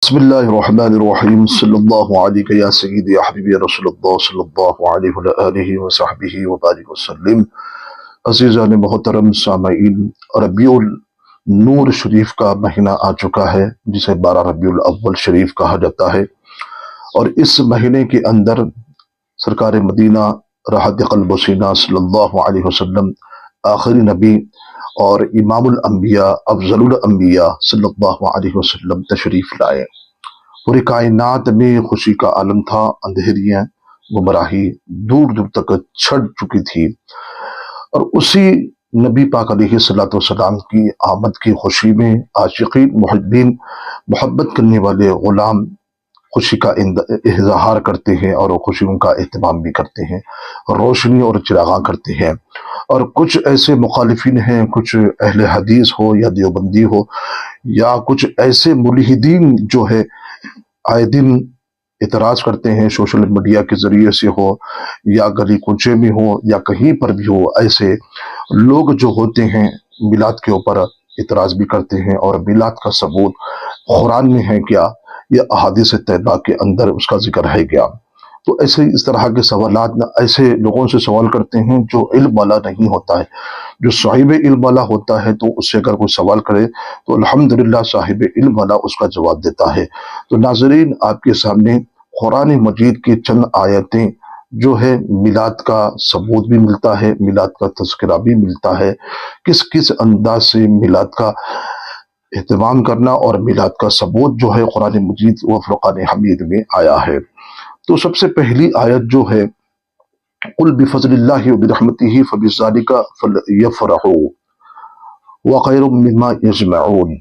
بسم اللہ الرحمن الرحیم صلی اللہ علیہ یا سیدی یا حبیبی رسول اللہ صلی اللہ علیہ وآلہ وصحبہ وبارک وسلم۔ عزیزان محترم سامعین، ربیع النور شریف کا مہینہ آ چکا ہے جسے 12 ربیع الاول شریف کہا جاتا ہے، اور اس مہینے کے اندر سرکار مدینہ راحت قلب و سینہ صلی اللہ علیہ وسلم آخری نبی اور امام الانبیاء افضل الانبیاء صلی اللہ علیہ وسلم تشریف لائے۔ پوری کائنات میں خوشی کا عالم تھا، اندھیریاں گمراہی دور دور تک چھڑ چکی تھی، اور اسی نبی پاک علیہ الصلوۃ والسلام کی آمد کی خوشی میں عاشقین محبین محبت کرنے والے غلام خوشی کا اظہار کرتے ہیں اور خوشیوں کا اہتمام بھی کرتے ہیں، روشنی اور چراغاں کرتے ہیں۔ اور کچھ ایسے مخالفین ہیں، کچھ اہل حدیث ہو یا دیوبندی ہو یا کچھ ایسے ملحدین جو ہے آئے دن اعتراض کرتے ہیں، سوشل میڈیا کے ذریعے سے ہو یا گلی کوچے میں ہو یا کہیں پر بھی ہو، ایسے لوگ جو ہوتے ہیں میلاد کے اوپر اعتراض بھی کرتے ہیں، اور میلاد کا ثبوت قرآن میں ہے کیا یا احادیث طیبہ کے اندر اس کا ذکر ہے کیا؟ تو ایسے اس طرح کے سوالات ایسے لوگوں سے سوال کرتے ہیں جو علم والا نہیں ہوتا ہے۔ جو صاحب علم والا ہوتا ہے تو اس سے اگر کوئی سوال کرے تو الحمدللہ صاحب علم والا اس کا جواب دیتا ہے۔ تو ناظرین، آپ کے سامنے قرآن مجید کی چند آیتیں جو ہے میلاد کا ثبوت بھی ملتا ہے، میلاد کا تذکرہ بھی ملتا ہے، کس کس انداز سے میلاد کا اہتمام کرنا اور میلاد کا ثبوت جو ہے قرآن مجید و فرقان حمید میں آیا ہے۔ تو سب سے پہلی آیت جو ہے قل بفضل اللہ وبرحمتہ فبذالک فلیفرحوا وخیر مما یجمعون۔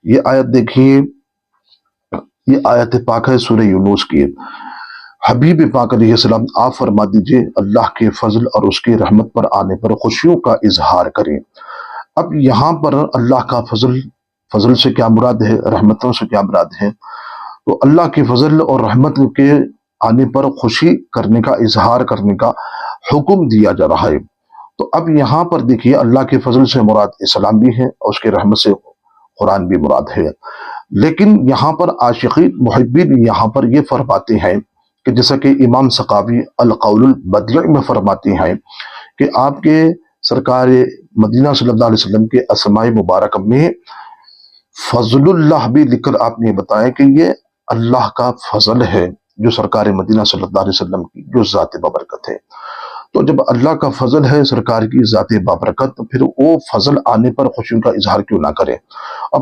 یہ آیت دیکھیے، یہ آیت پاک ہے سورہ یونس کی۔ حبیب پاک علیہ السلام آپ فرما دیجئے اللہ کے فضل اور اس کی رحمت پر آنے پر خوشیوں کا اظہار کریں۔ اب یہاں پر اللہ کا فضل سے کیا مراد ہے، رحمتوں سے کیا مراد ہے؟ تو اللہ کے فضل اور رحمت کے آنے پر خوشی کرنے کا، اظہار کرنے کا حکم دیا جا رہا ہے۔ تو اب یہاں پر دیکھیے اللہ کے فضل سے مراد اسلام بھی ہے اور اس کے رحمت سے قرآن بھی مراد ہے، لیکن یہاں پر عاشقین محبین یہاں پر یہ فرماتے ہیں کہ جیسا کہ امام سقاوی القول البدیع میں فرماتے ہیں کہ آپ کے سرکار مدینہ صلی اللہ علیہ وسلم کے اسماء مبارک میں فضل اللہ بھی لکھ کر آپ نے بتایا کہ یہ اللہ کا فضل ہے جو سرکار مدینہ صلی اللہ علیہ وسلم کی جو ذات بابرکت ہے۔ تو جب اللہ کا فضل ہے سرکار کی ذات بابرکت، پھر وہ فضل آنے پر خوشیوں کا اظہار کیوں نہ کرے؟ اب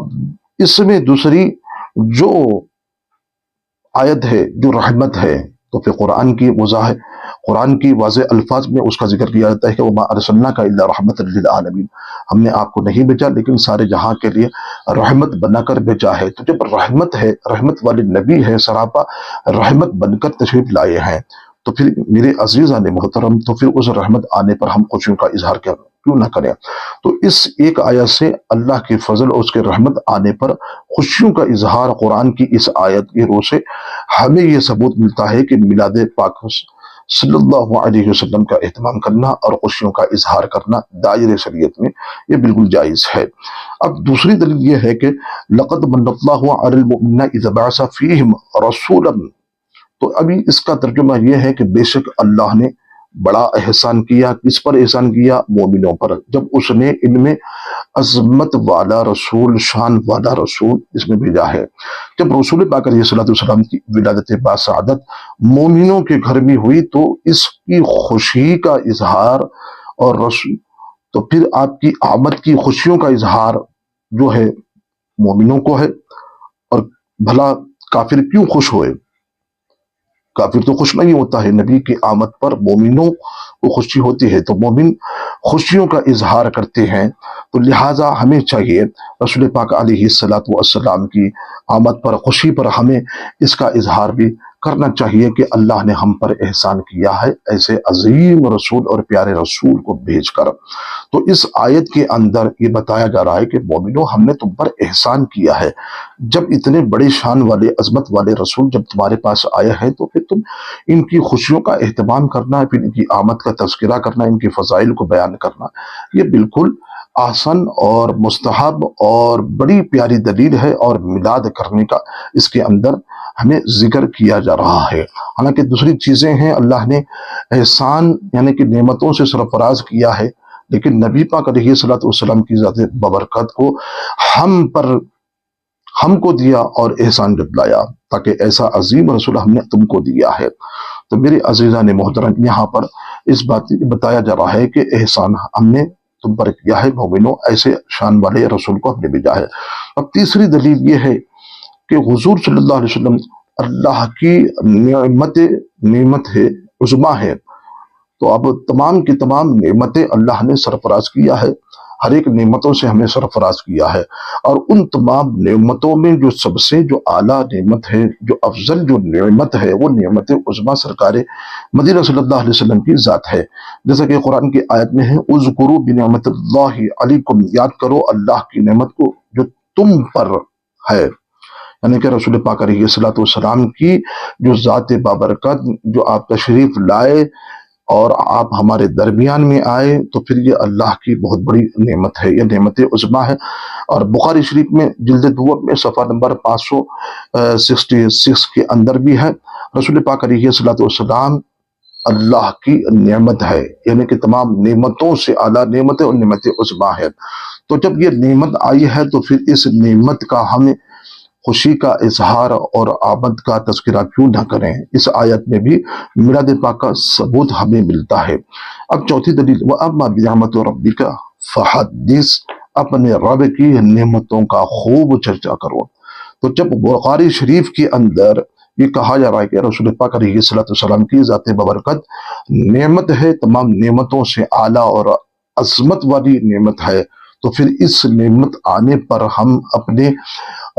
اس میں دوسری جو آیت ہے جو رحمت ہے، تو پھر قرآن کی واضح الفاظ میں اس کا ذکر کیا جاتا ہے کہ وَمَا أَرْسَلْنَاكَ إِلَّا رَحْمَةً لِلْعَالَمِينَ، ہم نے آپ کو نہیں بھیجا لیکن سارے جہاں کے لیے رحمت بنا کر بھیجا ہے۔ تو جب رحمت ہے، رحمت والے نبی ہے، سراپا رحمت بن کر تشریف لائے ہیں، تو پھر میرے عزیزان محترم، تو پھر اس رحمت آنے پر ہم خوشیوں کا اظہار کیوں نہ کریں؟ تو اس ایک آیت سے اللہ کے فضل اور اس کے رحمت آنے پر خوشیوں کا اظہار قرآن کی اس آیت کی روح سے ہمیں یہ ثبوت ملتا ہے کہ میلاد پاک صلی اللہ علیہ وسلم کا اہتمام کرنا اور خوشیوں کا اظہار کرنا دائرہ شریعت میں یہ بالکل جائز ہے۔ اب دوسری دلیل یہ ہے کہ لقد من اللہ علی المؤمنین اذ بعث فیہم رسولا، تو ابھی اس کا ترجمہ یہ ہے کہ بے شک اللہ نے بڑا احسان کیا، کس پر احسان کیا؟ مومنوں پر، جب اس نے ان میں عظمت والا رسول، شان والا رسول اس میں بھیجا ہے۔ جب رسول پاک علیہ السلام کی ولادت باسعادت مومنوں کے گھر میں ہوئی تو اس کی خوشی کا اظہار اور تو پھر آپ کی آمد کی خوشیوں کا اظہار جو ہے مومنوں کو ہے۔ اور بھلا کافر کیوں خوش ہوئے؟ کافر تو خوش نہیں ہوتا ہے، نبی کی آمد پر مومنوں کو خوشی ہوتی ہے، تو مومن خوشیوں کا اظہار کرتے ہیں۔ تو لہٰذا ہمیں چاہیے رسول پاک علیہ السلام کی آمد پر، خوشی پر ہمیں اس کا اظہار بھی کرنا چاہیے کہ اللہ نے ہم پر احسان کیا ہے ایسے عظیم رسول اور پیارے رسول کو بھیج کر۔ تو اس آیت کے اندر یہ بتایا جا رہا ہے کہ مومنوں، ہم نے تم پر احسان کیا ہے، جب اتنے بڑے شان والے، عظمت والے رسول جب تمہارے پاس آئے ہیں تو پھر تم ان کی خوشیوں کا اہتمام کرنا، پھر ان کی آمد کا تذکرہ کرنا، ان کے فضائل کو بیان کرنا، یہ بالکل آسن اور مستحب اور بڑی پیاری دلیل ہے، اور میلاد کرنے کا اس کے اندر ہمیں ذکر کیا جا رہا ہے۔ حالانکہ دوسری چیزیں ہیں، اللہ نے احسان یعنی کہ نعمتوں سے سرفراز کیا ہے، لیکن نبی پاک علیہ الصلوۃ والسلام کی ذات ببرکت کو ہم کو دیا اور احسان جتلایا، تاکہ ایسا عظیم رسول ہم نے تم کو دیا ہے۔ تو میرے عزیزان محترم، یہاں پر اس بات بتایا جا رہا ہے کہ احسان ہم نے تم پر کیا ہے مومنوں، ایسے شان والے رسول کو ہم نے بھیجا ہے۔ اب تیسری دلیل یہ ہے کہ حضور صلی اللہ علیہ وسلم اللہ کی نعمت ہے، عظما ہے۔ تو اب تمام کی تمام نعمتیں اللہ نے سرفراز کیا ہے، ہر ایک نعمتوں سے ہمیں سرفراز کیا ہے، اور ان تمام نعمتوں میں جو سب سے جو اعلیٰ نعمت ہے، جو افضل جو نعمت ہے، وہ نعمت عظما سرکار مدینہ صلی اللہ علیہ وسلم کی ذات ہے۔ جیسا کہ قرآن کی آیت میں ہے، اذکروا بنعمت اللہ علیکم، یاد کرو اللہ کی نعمت کو جو تم پر ہے، یعنی کہ رسول پاک علیہ الصلوۃ والسلام کی جو ذات بابرکت، جو آپ تشریف لائے اور آپ ہمارے درمیان میں آئے، تو پھر یہ اللہ کی بہت بڑی نعمت ہے، یہ نعمت عظما ہے۔ اور بخاری شریف میں جلد دوم میں صفحہ نمبر 566 کے اندر بھی ہے، رسول پاک علیہ الصلوۃ والسلام اللہ کی نعمت ہے، یعنی کہ تمام نعمتوں سے اعلیٰ نعمت اور نعمت عظما ہے۔ تو جب یہ نعمت آئی ہے تو پھر اس نعمت کا ہمیں خوشی کا اظہار اور آمد کا تذکرہ کیوں نہ کریں؟ اس آیت میں بھی میلاد پاک کا ثبوت ہمیں ملتا ہے۔ اب چوتھی دلیل، وَأَمَّا بِنِعْمَةِ رَبِّكَ فَحَدِّثْ، اپنے رب کی نعمتوں کا خوب چرچا کرو۔ تو جب بخاری شریف کے اندر یہ کہا جا رہا ہے کہ رسول پاک علیہ الصلوۃ والسلام کی ذات ببرکت نعمت ہے، تمام نعمتوں سے اعلیٰ اور عظمت والی نعمت ہے، تو پھر اس نعمت آنے پر ہم اپنے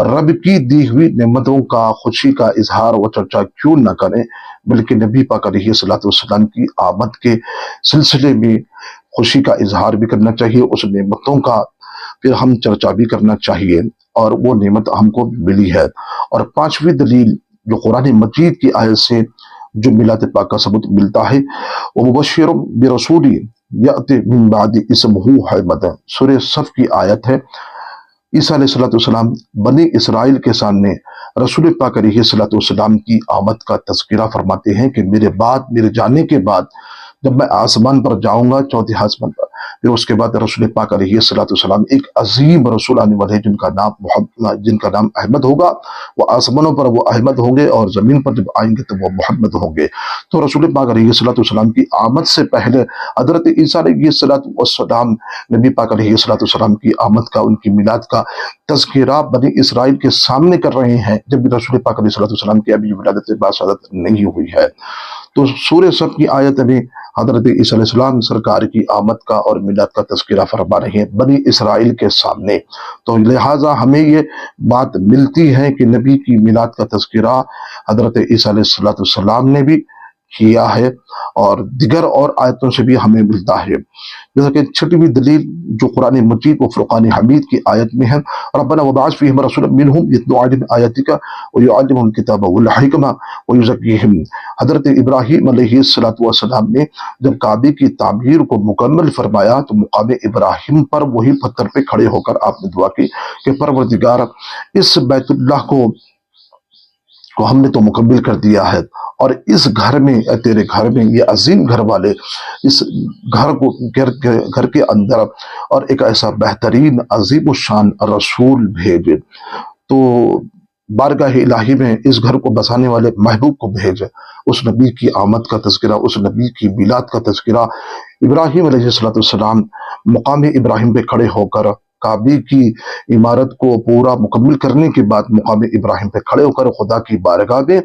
رب کی دی ہوئی نعمتوں کا خوشی کا اظہار و چرچا کیوں نہ کریں، بلکہ نبی پاک علیہ الصلوۃ والسلام کی آمد کے سلسلے میں خوشی کا اظہار بھی کرنا چاہیے، اس نعمتوں کا پھر ہم چرچا بھی کرنا چاہیے، اور وہ نعمت ہم کو ملی ہے۔ اور پانچویں دلیل جو قرآن مجید کی آیت سے جو میلاد پاک کا ثبوت ملتا ہے، وَمُبَشِّرٌ بِرَسُولٍ یَأْتِی مِن بَعْدِی اسْمُهُ احمد، سورہ صف کی آیت ہے۔ عیسیٰ علیہ الصلوۃ والسلام بنی اسرائیل کے سامنے رسول پاک علیہ الصلوۃ والسلام کی آمد کا تذکرہ فرماتے ہیں کہ میرے جانے کے بعد جب میں آسمان پر جاؤں گا، چوتھے آسمان پر، پھر اس کے بعد رسول پاک علیہ الصلوۃ والسلام ایک عظیم رسول آنے والے ہیں جن کا نام احمد ہوگا۔ وہ آسمانوں پر وہ احمد ہوں گے، اور زمین پر جب آئیں گے تو وہ محمد ہوں گے۔ تو رسول پاک علیہ الصلوۃ والسلام کی آمد سے پہلے حضرت عیسیٰ علیہ الصلوۃ والسلام نبی پاک علیہ الصلوۃ والسلام کی آمد کا، ان کی میلاد کا تذکرہ بنی اسرائیل کے سامنے کر رہے ہیں، جب رسول پاک علیہ الصلوۃ والسلام کی ابھی ولادت باشادت نہیں ہوئی ہے۔ تو سورہ صف کی آیت میں حضرت عیسیٰ علیہ السلام سرکار کی آمد کا اور میلاد کا تذکرہ فرما رہے ہیں بنی اسرائیل کے سامنے۔ تو لہٰذا ہمیں یہ بات ملتی ہے کہ نبی کی میلاد کا تذکرہ حضرت عیسیٰ علیہ الصلوۃ والسلام نے بھی کیا ہے، اور دیگر اور آیتوں سے بھی ہمیں ملتا ہے۔ جیسا کہ چھٹویں دلیل جو قرآن مجید و فرقان حمید کی آیت میں ہے، ربنا وبعث فیہم رسولا منہم یتلو علیہم آیاتک ویعلمہم الکتاب والحکمہ ویزکیہم۔ حضرت ابراہیم علیہ الصلوۃ والسلام نے جب کعبے کی تعمیر کو مکمل فرمایا تو مقام ابراہیم پر وہی پتھر پہ کھڑے ہو کر آپ نے دعا کی کہ پروردگار، اس بیت اللہ کو ہم نے تو مکمل کر دیا ہے، اور اس گھر میں، تیرے گھر میں، یہ عظیم گھر والے اس گھر کے اندر اور ایک ایسا بہترین عظیم الشان رسول بھیج، تو بارگاہ الہی میں اس گھر کو بسانے والے محبوب کو بھیج۔ اس نبی کی آمد کا تذکرہ، اس نبی کی میلاد کا تذکرہ، ابراہیم علیہ الصلوۃ والسلام مقام ابراہیم پہ کھڑے ہو کر کعبے کی عمارت کو پورا مکمل کرنے کے بعد مقام ابراہیم پہ کھڑے ہو کر خدا کی بارگاہ میں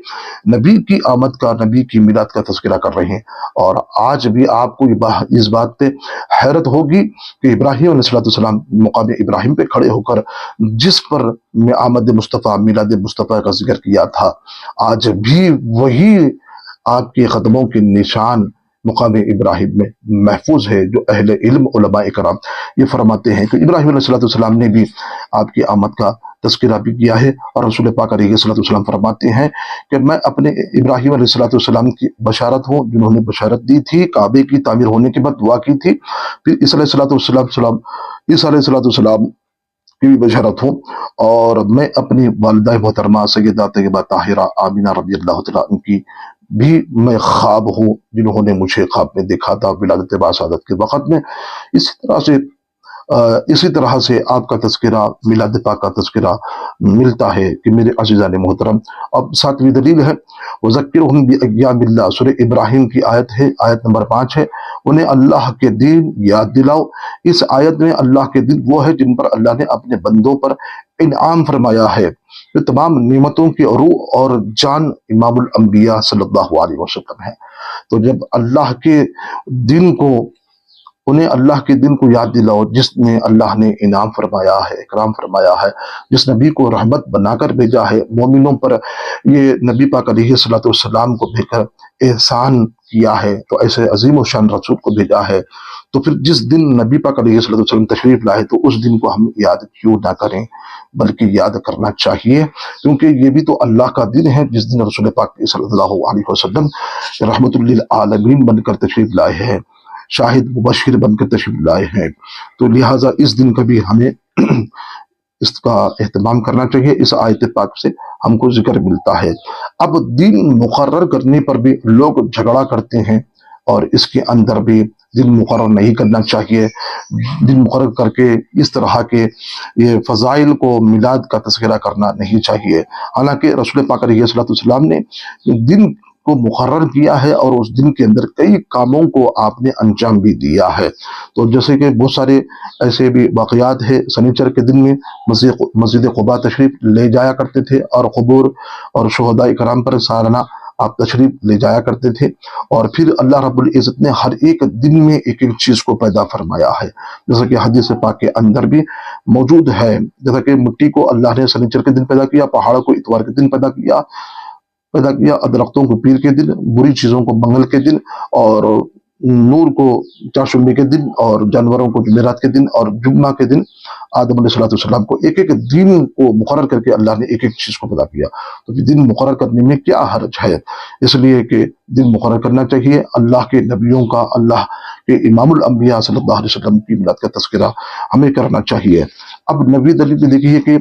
نبی کی آمد کا، نبی کی میلاد کا تذکرہ کر رہے ہیں۔ اور آج بھی آپ کو اس بات پہ حیرت ہوگی کہ ابراہیم علیہ الصلوۃ والسلام مقام ابراہیم پہ کھڑے ہو کر جس پر آمد مصطفیٰ، میلاد مصطفیٰ کا ذکر کیا تھا، آج بھی وہی آپ کے قدموں کے نشان مقام ابراہیم میں محفوظ ہے، جو اہل علم علماء کرام یہ فرماتے ہیں کہ ابراہیم علیہ السلام نے بھی آپ کی آمد کا تذکرہ بھی کیا ہے، اور رسول پاک علیہ السلام فرماتے ہیں کہ میں اپنے ابراہیم علیہ السلام کی بشارت ہوں، جنہوں نے بشارت دی تھی کعبے کی تعمیر ہونے کے بعد دعا کی تھی، پھر عیسیٰ علیہ السلام کی بھی بشارت ہوں، اور میں اپنی والدہ محترمہ سیدہ طیبہ طاہرہ آمینہ رضی اللہ تعالیٰ عنہ کی بھی میں خواب ہوں، جنہوں نے مجھے خواب میں دیکھا تھا ولادت باسعادت کے وقت میں۔ اسی طرح سے آپ کا تذکرہ، میلاد پاک کا تذکرہ ملتا ہے کہ میرے عزیزان محترم۔ اب ساتویں دلیل ہے وَذَكِّرْهُمْ بِأَيَّامِ اللَّهِ، سورہ ابراہیم کی آیت ہے، آیت نمبر 5 ہے، انہیں اللہ کے دن یاد دلاؤ۔ اس آیت میں اللہ کے دن وہ ہے جن پر اللہ نے اپنے بندوں پر انعام فرمایا ہے، جو تمام نعمتوں کی روح اور جان امام الانبیاء صلی اللہ علیہ وسلم ہے۔ تو جب اللہ کے دن کو، انہیں اللہ کے دن کو یاد دلاؤ جس میں اللہ نے انعام فرمایا ہے، اکرام فرمایا ہے، جس نبی کو رحمت بنا کر بھیجا ہے، مومنوں پر یہ نبی پاک علیہ السلام کو بھیج کر احسان کیا ہے، تو ایسے عظیم و شان رسول کو بھیجا ہے۔ تو پھر جس دن نبی پاک علیہ السلام تشریف لائے تو اس دن کو ہم یاد کیوں نہ کریں، بلکہ یاد کرنا چاہیے، کیونکہ یہ بھی تو اللہ کا دن ہے جس دن رسول پاک صلی اللہ علیہ وسلم رحمت للعالمین بن کر تشریف لائے ہیں، شاہد مبشر بن کر تشریف لائے ہیں۔ تو لہٰذا اس دن کا بھی ہمیں اس کا اہتمام کرنا چاہیے۔ اس آیت پاک سے ہم کو ذکر ملتا ہے۔ اب دن مقرر کرنے پر بھی لوگ جھگڑا کرتے ہیں، اور اس کے اندر بھی دن مقرر نہیں کرنا چاہیے۔ دن مقرر کر کے اس طرح کے یہ فضائل کو، میلاد کا تذکرہ کرنا نہیں چاہیے، حالانکہ رسول پاک علیہ السلام نے دن کو مقرر کیا ہے، اور اس دن کے اندر کئی کاموں کو آپ نے انجام بھی دیا ہے۔ تو جیسے کہ بہت سارے ایسے بھی واقعات ہیں، سنیچر کے دن میں مسجد قباء تشریف لے جایا کرتے تھے، اور قبور اور شہداء کرام پر سالانہ آپ تشریف لے جایا کرتے تھے، اور پھر اللہ رب العزت نے ہر ایک دن میں ایک ایک چیز کو پیدا فرمایا ہے، جیسا کہ حدیث پاک کے اندر بھی موجود ہے۔ جیسا کہ مٹی کو اللہ نے سنیچر کے دن پیدا کیا، پہاڑوں کو اتوار کے دن پیدا کیا، درختوں کو پیر کے دن، بری چیزوں کو منگل کے دن، اور نور کو چاشمے کے دن، اور جانوروں کو جمعرات کے دن، اور جمعہ کے دن آدم علیہ السلام کو ایک ایک دن کو مقرر کر کے اللہ نے ایک ایک چیز کو پیدا کیا۔ تو دن مقرر کرنے میں کیا حرج ہے؟ اس لیے کہ دن مقرر کرنا چاہیے، اللہ کے نبیوں کا، اللہ کے امام الانبیاء صلی اللہ علیہ وسلم کی میلاد کا تذکرہ ہمیں کرنا چاہیے۔ اب نویں دلیل دیکھیے کہ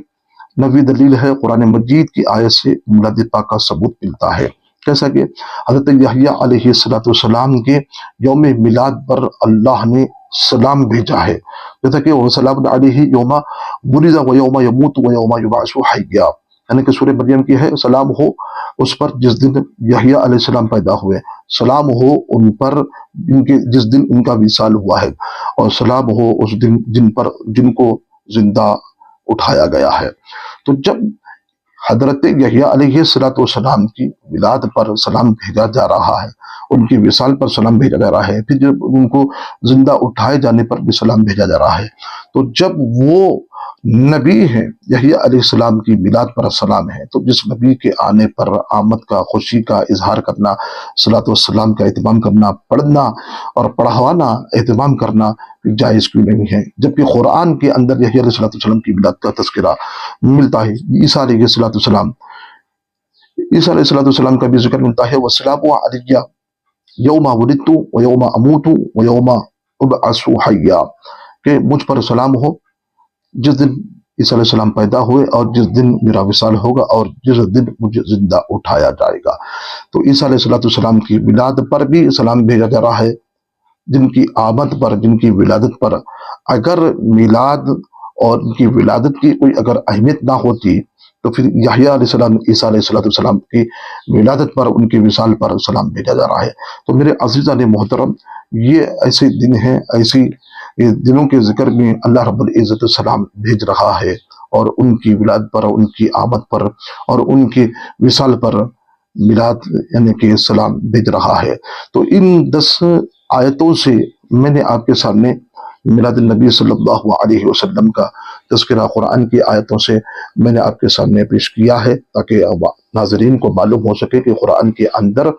نویں دلیل ہے قرآن مجید کی آیت سے میلاد پاک کا ثبوت ملتا ہے، جیسا کہ حضرت یحییٰ علیہ السلام کے یوم میلاد پر اللہ نے سلام بھیجا ہے، جیسا کہ وَسَلَامٌ عَلَيْهِ يَوْمَ وُلِدَ وَيَوْمَ يَمُوتُ وَيَوْمَ يُبْعَثُ حَيًّا، یعنی کہ سورہ مریم کی ہے، سلام ہو اس پر جس دن یحییٰ علیہ السلام پیدا ہوئے، سلام ہو ان پر جس دن ان کا وصال ہوا ہے، اور سلام ہو اس دن جن کو زندہ اٹھایا گیا ہے۔ تو جب حضرت یحییٰ علیہ السلام کی ولادت پر سلام بھیجا جا رہا ہے، ان کی وصال پر سلام بھیجا جا رہا ہے، پھر جب ان کو زندہ اٹھائے جانے پر بھی سلام بھیجا جا رہا ہے، تو جب وہ نبی ہیں، یحییٰ علیہ السلام کی میلاد پر سلام ہے، تو جس نبی کے آنے پر آمد کا، خوشی کا اظہار کرنا، صلاۃ والسلام کا اہتمام کرنا، پڑھنا اور پڑھوانا اہتمام کرنا جائز کیوں نہیں ہے؟ جبکہ قرآن کے اندر یحییٰ علیہ السلام کی میلاد کا تذکرہ ملتا ہے، عیسیٰ علیہ السلام کا بھی ذکر ملتا ہے، وَالسَّلَامُ عَلَيَّ یوم ولدت ویوم اموت ویوم ابعث حیا، کہ مجھ پر سلام ہو جس دن عیسیٰ علیہ السلام پیدا ہوئے، اور جس دن میرا وصال ہوگا، اور جس دن مجھے زندہ اٹھایا جائے گا۔ تو عیسیٰ علیہ السلام کی میلاد پر بھی سلام بھیجا جا رہا ہے، جن کی آمد پر، جن کی ولادت پر اگر میلاد اور ان کی ولادت کی کوئی اگر اہمیت نہ ہوتی، تو پھر یحییٰ علیہ السلام، عیسیٰ علیہ السلام کی ولادت پر، ان کی وصال پر سلام بھیجا جا رہا ہے۔ تو میرے عزیزان محترم، یہ ایسے دن ہیں، ایسی دنوں کے ذکر میں اللہ رب العزت سلام بھیج رہا ہے، اور ان کی ولادت پر، ان کی آمد پر، اور ان کی وصال پر میلاد یعنی کہ سلام بھیج رہا ہے۔ تو ان 10 آیتوں سے میں نے آپ کے سامنے میلاد النبی صلی اللہ علیہ وسلم کا تذکرہ قرآن کی آیتوں سے میں نے آپ کے سامنے پیش کیا ہے، تاکہ ناظرین کو معلوم ہو سکے کہ قرآن کے اندر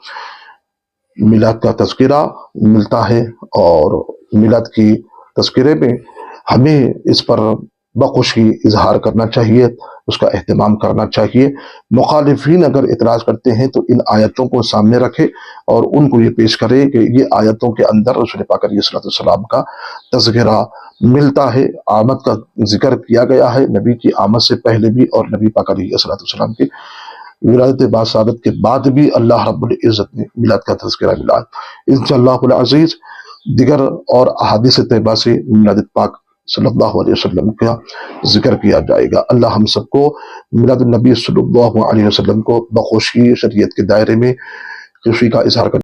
میلاد کا تذکرہ ملتا ہے، اور میلاد کی تذکرے میں ہمیں اس پر بخوشی اظہار کرنا چاہیے، اس کا اہتمام کرنا چاہیے۔ مخالفین اگر اعتراض کرتے ہیں تو ان آیتوں کو سامنے رکھے اور ان کو یہ پیش کرے کہ یہ آیتوں کے اندر رسول پاک علیہ السلام کا تذکرہ ملتا ہے، آمد کا ذکر کیا گیا ہے، نبی کی آمد سے پہلے بھی اور نبی پاک علیہ السلام کی ولادت باثابت کے بعد بھی اللہ رب العزت نے میلاد کا تذکرہ ملا ہے۔ انشاءاللہ العزیز دیگر اور احادیث طیبہ سے میلاد پاک صلی اللہ علیہ وسلم کا ذکر کیا جائے گا۔ اللہ ہم سب کو میلاد النبی صلی اللہ علیہ وسلم کو بخوشی شریعت کے دائرے میں خوشی کا اظہار کرنے